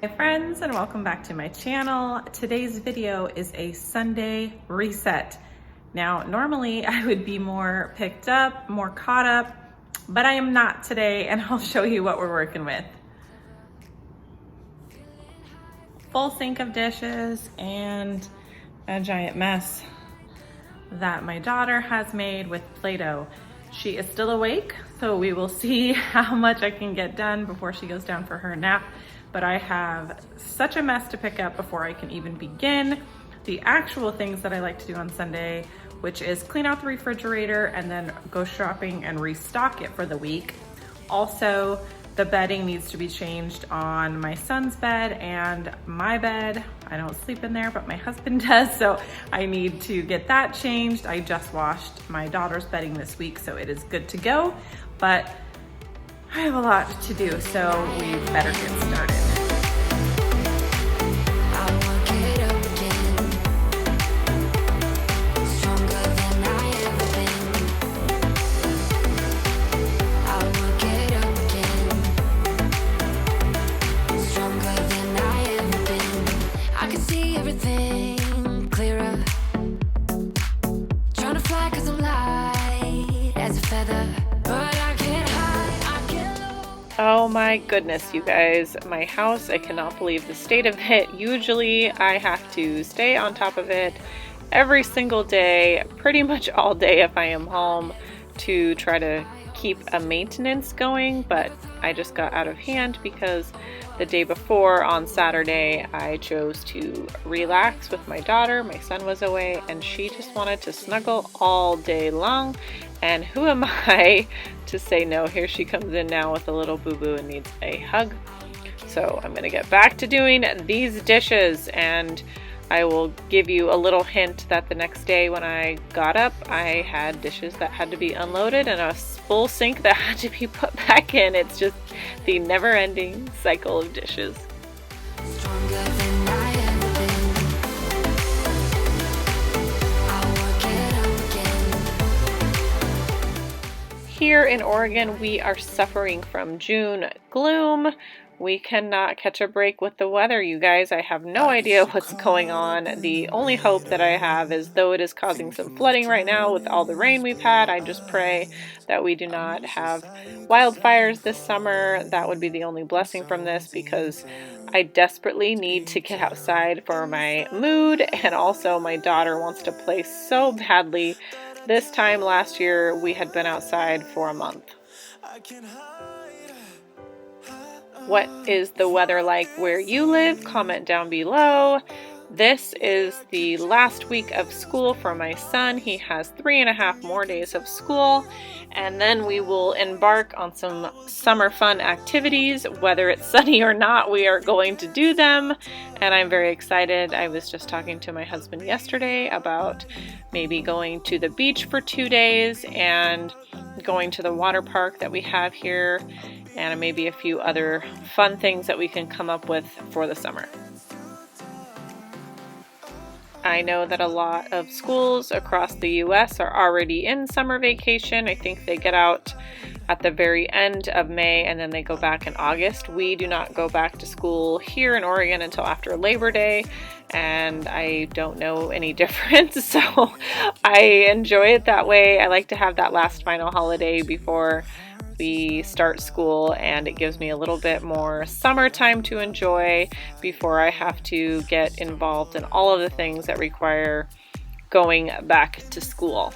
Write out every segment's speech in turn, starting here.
Hey friends, and welcome back to my channel. Today's video is a Sunday reset. Now, normally I would be more picked up, more caught up, but I am not today, and I'll show you what we're working with. Full sink of dishes and a giant mess that my daughter has made with Play-Doh. She is still awake, so we will see how much I can get done before she goes down for her nap. But I have such a mess to pick up before I can even begin the actual things that I like to do on Sunday, which is clean out the refrigerator and then go shopping and restock it for the week. Also, the bedding needs to be changed on my son's bed and my bed. I don't sleep in there, but my husband does, so I need to get that changed. I just washed my daughter's bedding this week, so it is good to go, but I have a lot to do, so we better get started. Oh my goodness, you guys, my house, I cannot believe the state of it. Usually I have to stay on top of it every single day, pretty much all day if I am home, to try to keep a maintenance going, but I just got out of hand because the day before on Saturday I chose to relax with my daughter. My son was away and she just wanted to snuggle all day long, and who am I to say no? Here she comes in now with a little boo-boo and needs a hug. So I'm gonna get back to doing these dishes, and I will give you a little hint that the next day when I got up, I had dishes that had to be unloaded and a full sink that had to be put back in. It's just the never-ending cycle of dishes. Here in Oregon, we are suffering from June gloom. We cannot catch a break with the weather, you guys. I have no idea what's going on. The only hope that I have is, though it is causing some flooding right now with all the rain we've had, I just pray that we do not have wildfires this summer. That would be the only blessing from this, because I desperately need to get outside for my mood, and also my daughter wants to play so badly. This time last year, we had been outside for a month. What is the weather like where you live? Comment down below. This is the last week of school for my son. He has 3.5 more days of school, and then we will embark on some summer fun activities. Whether it's sunny or not, we are going to do them, and I'm very excited. I was just talking to my husband yesterday about maybe going to the beach for 2 days and going to the water park that we have here, and maybe a few other fun things that we can come up with for the summer. I know that a lot of schools across the US are already in summer vacation. I think they get out at the very end of May and then they go back in August. We do not go back to school here in Oregon until after Labor Day, and I don't know any difference, so I enjoy it that way. I like to have that last final holiday before we start school, and it gives me a little bit more summertime to enjoy before I have to get involved in all of the things that require going back to school.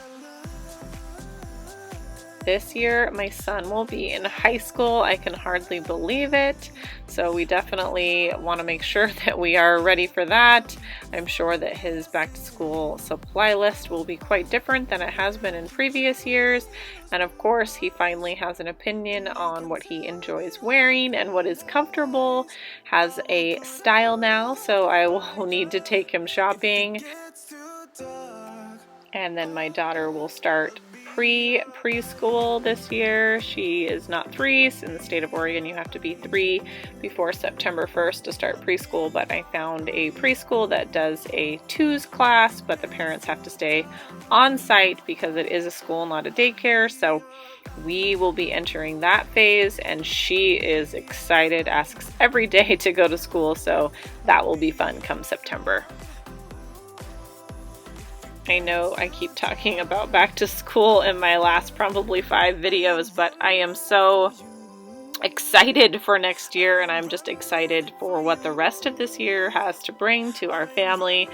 This year, my son will be in high school. I can hardly believe it. So we definitely want to make sure that we are ready for that. I'm sure that his back to school supply list will be quite different than it has been in previous years. And of course, he finally has an opinion on what he enjoys wearing and what is comfortable, has a style now. So I will need to take him shopping. And then my daughter will start preschool this year. She is not 3. So in the state of Oregon, you have to be 3 before September 1st to start preschool, but I found a preschool that does a 2s class, but the parents have to stay on site because it is a school, not a daycare. So we will be entering that phase, and she is excited, asks every day to go to school, so that will be fun come September. I know I keep talking about back to school in my last probably 5 videos, but I am so excited for next year, and I'm just excited for what the rest of this year has to bring to our family.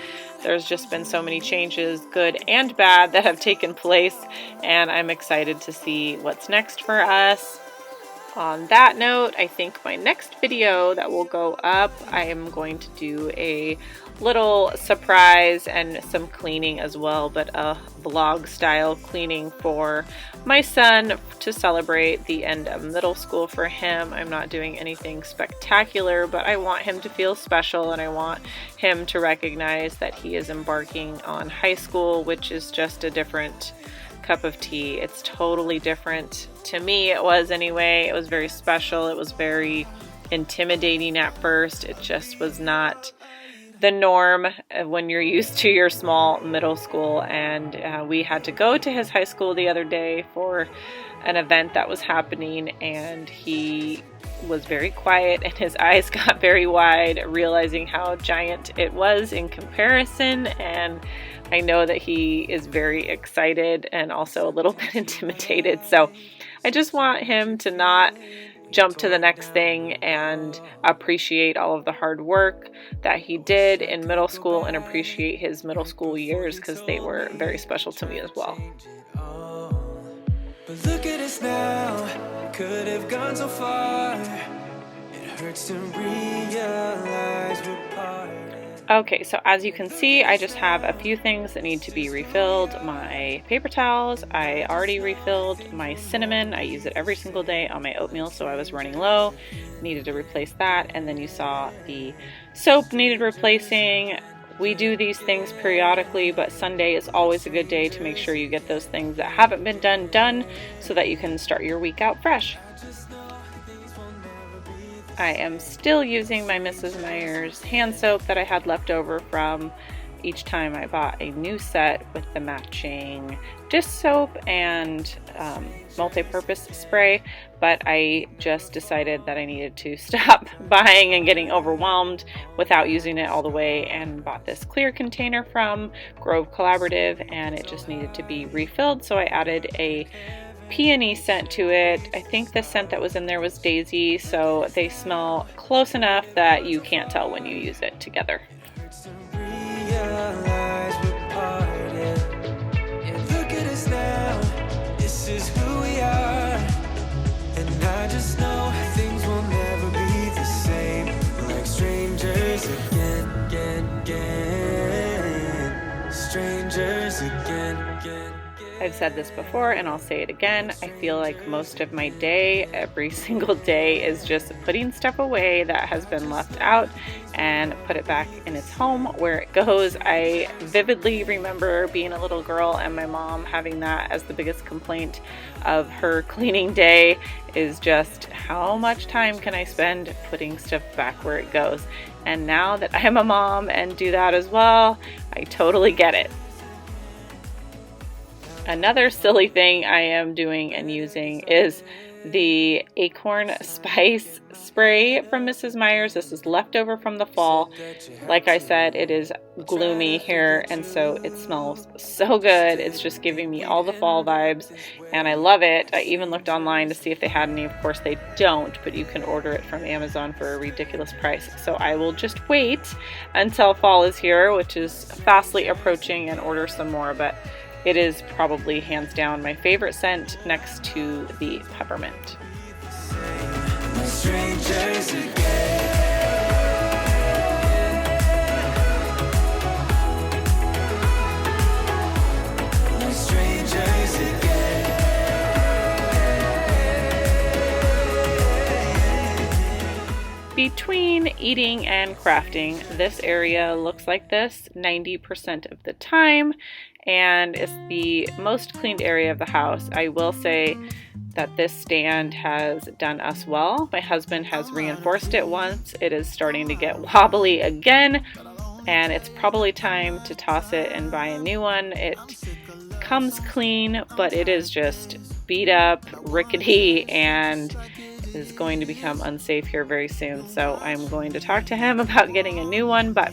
There's just been so many changes, good and bad, that have taken place, and I'm excited to see what's next for us. On that note, I think my next video that will go up, I am going to do a little surprise and some cleaning as well, but a vlog style cleaning for my son to celebrate the end of middle school for him. I'm not doing anything spectacular, but I want him to feel special, and I want him to recognize that he is embarking on high school, which is just a different cup of tea. It's totally different. To me, it was anyway. It was very special. It was very intimidating at first. It just was not the norm when you're used to your small middle school, and we had to go to his high school the other day for an event that was happening, and he was very quiet and his eyes got very wide, realizing how giant it was in comparison. And I know that he is very excited and also a little bit intimidated, so I just want him to not jump to the next thing and appreciate all of the hard work that he did in middle school and appreciate his middle school years, because they were very special to me as well. But look at us now, could have gone so far. It hurts to realize we're parted. Okay, so as you can see, I just have a few things that need to be refilled. My paper towels, I already refilled. My cinnamon, I use it every single day on my oatmeal, so I was running low. Needed to replace that. And then you saw the soap needed replacing. We do these things periodically, but Sunday is always a good day to make sure you get those things that haven't been done so that you can start your week out fresh. I am still using my Mrs. Meyer's hand soap that I had left over from each time I bought a new set with the matching dish soap and multi-purpose spray, but I just decided that I needed to stop buying and getting overwhelmed without using it all the way, and bought this clear container from Grove Collaborative, and it just needed to be refilled, so I added a peony scent to it. I think the scent that was in there was daisy, so they smell close enough that you can't tell when you use it together. I've said this before and I'll say it again. I feel like most of my day, every single day, is just putting stuff away that has been left out and put it back in its home where it goes. I vividly remember being a little girl and my mom having that as the biggest complaint of her cleaning day, is just how much time can I spend putting stuff back where it goes. And now that I am a mom and do that as well, I totally get it. Another silly thing I am doing and using is the acorn spice spray from Mrs. Meyer's. This is leftover from the fall. Like I said, it is gloomy here, and so it smells so good. It's just giving me all the fall vibes, and I love it. I even looked online to see if they had any. Of course they don't, but you can order it from Amazon for a ridiculous price. So I will just wait until fall is here, which is fastly approaching, and order some more. But it is probably hands down my favorite scent next to the peppermint. Between eating and crafting, this area looks like this 90% of the time, and it's the most cleaned area of the house. I will say that this stand has done us well. My husband has reinforced it once. It is starting to get wobbly again, and it's probably time to toss it and buy a new one. It comes clean, but it is just beat up, rickety, and is going to become unsafe here very soon. So I'm going to talk to him about getting a new one, but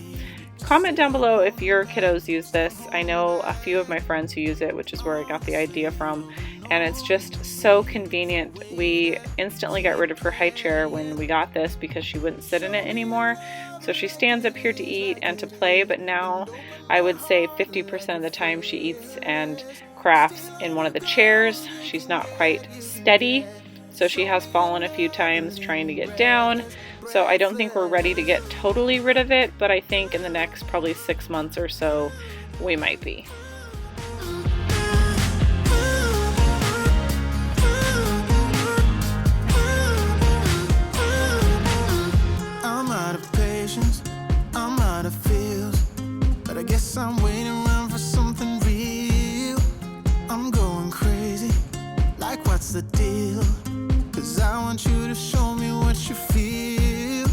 comment down below if your kiddos use this. I know a few of my friends who use it, which is where I got the idea from, and it's just so convenient. We instantly got rid of her high chair when we got this because she wouldn't sit in it anymore. So she stands up here to eat and to play, but now I would say 50% of the time she eats and crafts in one of the chairs. She's not quite steady, so she has fallen a few times trying to get down. So I don't think we're ready to get totally rid of it, but I think in the next probably 6 months or so, we might be. I'm out of patience, I'm out of feels, but I guess I'm waiting around for something real. I'm going crazy, like what's the deal? 'Cause I want you to show me what you feel.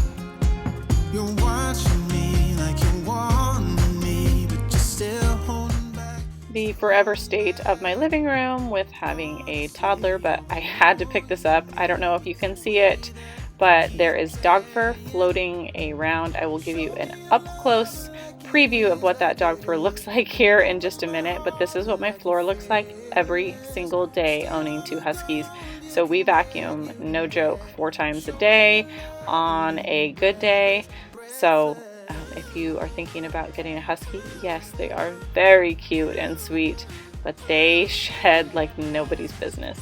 You're watching me like you want me, but you're still holding back. The forever state of my living room with having a toddler, but I had to pick this up. I don't know if you can see it, but there is dog fur floating around. I will give you an up-close preview of what that dog fur looks like here in just a minute, but this is what my floor looks like every single day owning 2 huskies. So we vacuum, no joke, 4 times a day on a good day. So if you are thinking about getting a husky, yes, they are very cute and sweet, but they shed like nobody's business.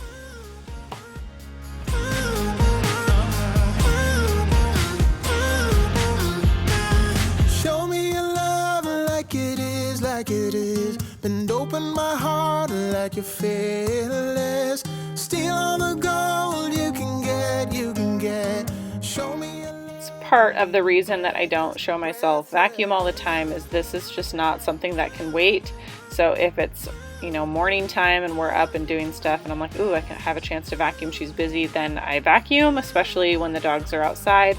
Show me your love like it is, like it is. Bend open my heart like you're fearless. Steal all the gold you can get, you can get. Show me your love. It's part of the reason that I don't show myself vacuum all the time is this is just not something that can wait. So if it's, you know, morning time and we're up and doing stuff and I'm like, ooh, I can have a chance to vacuum, she's busy, then I vacuum, especially when the dogs are outside,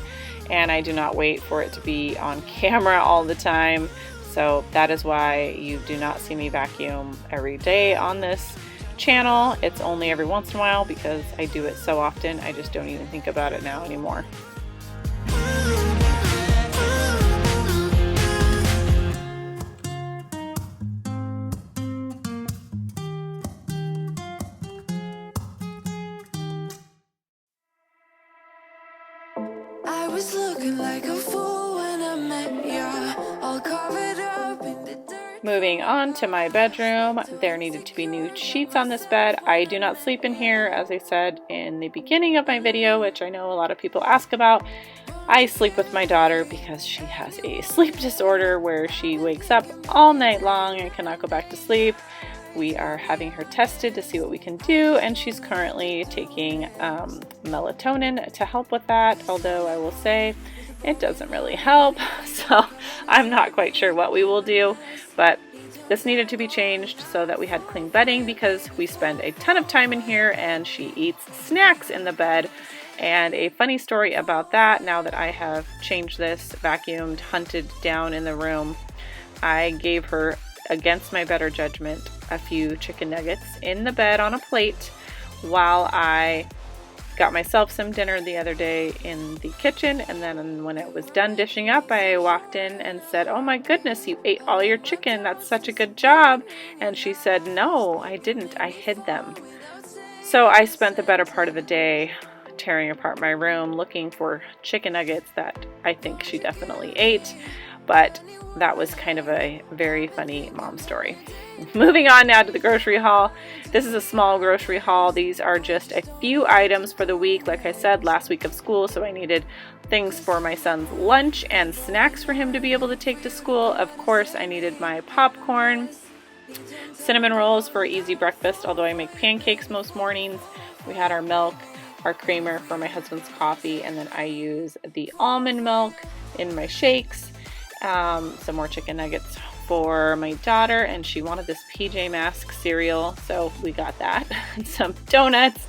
and I do not wait for it to be on camera all the time. So that is why you do not see me vacuum every day on this channel. It's only every once in a while because I do it so often I just don't even think about it now anymore. I was looking like a fool when I met ya, all covered up in the dirt. Moving on to my bedroom, there needed to be new sheets on this bed. I do not sleep in here, as I said in the beginning of my video, which I know a lot of people ask about. I sleep with my daughter because she has a sleep disorder where she wakes up all night long and cannot go back to sleep. We are having her tested to see what we can do, and she's currently taking melatonin to help with that, although I will say it doesn't really help, so I'm not quite sure what we will do, but this needed to be changed so that we had clean bedding because we spend a ton of time in here and she eats snacks in the bed. And a funny story about that, now that I have changed this, vacuumed, hunted down in the room, I gave her, against my better judgment, a few chicken nuggets in the bed on a plate while I got myself some dinner the other day in the kitchen, and then when it was done dishing up, I walked in and said, "Oh my goodness, you ate all your chicken, that's such a good job." And she said, "No, I didn't, I hid them." So I spent the better part of the day tearing apart my room looking for chicken nuggets that I think she definitely ate, but that was kind of a very funny mom story. Moving on now to the grocery haul. This is a small grocery haul. These are just a few items for the week. Like I said, last week of school, so I needed things for my son's lunch and snacks for him to be able to take to school. Of course, I needed my popcorn, cinnamon rolls for easy breakfast, although I make pancakes most mornings. We had our milk, our creamer for my husband's coffee, and then I use the almond milk in my shakes. Some more chicken nuggets for my daughter, and she wanted this PJ Masks cereal, so we got that. Some donuts,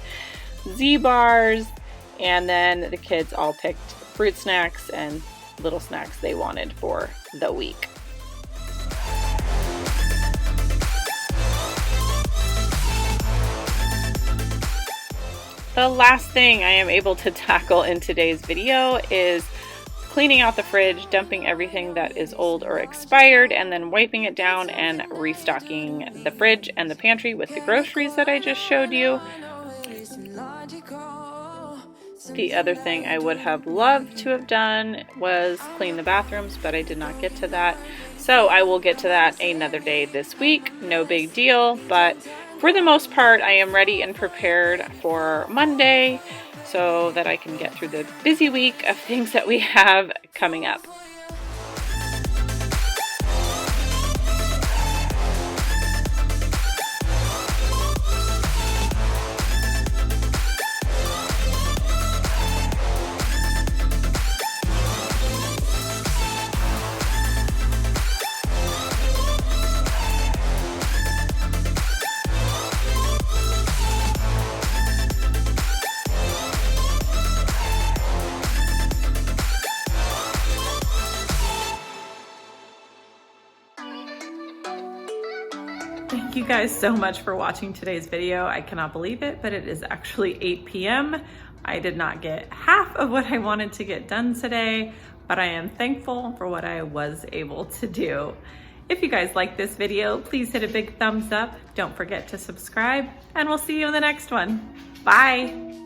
Z-bars, and then the kids all picked fruit snacks and little snacks they wanted for the week. The last thing I am able to tackle in today's video is cleaning out the fridge, dumping everything that is old or expired, and then wiping it down and restocking the fridge and the pantry with the groceries that I just showed you. The other thing I would have loved to have done was clean the bathrooms, but I did not get to that. So I will get to that another day this week. No big deal, but for the most part, I am ready and prepared for Monday so that I can get through the busy week of things that we have coming up. Thank you guys so much for watching today's video. I cannot believe it, but it is actually 8 p.m. I did not get half of what I wanted to get done today, but I am thankful for what I was able to do. If you guys like this video, please hit a big thumbs up. Don't forget to subscribe, and we'll see you in the next one. Bye.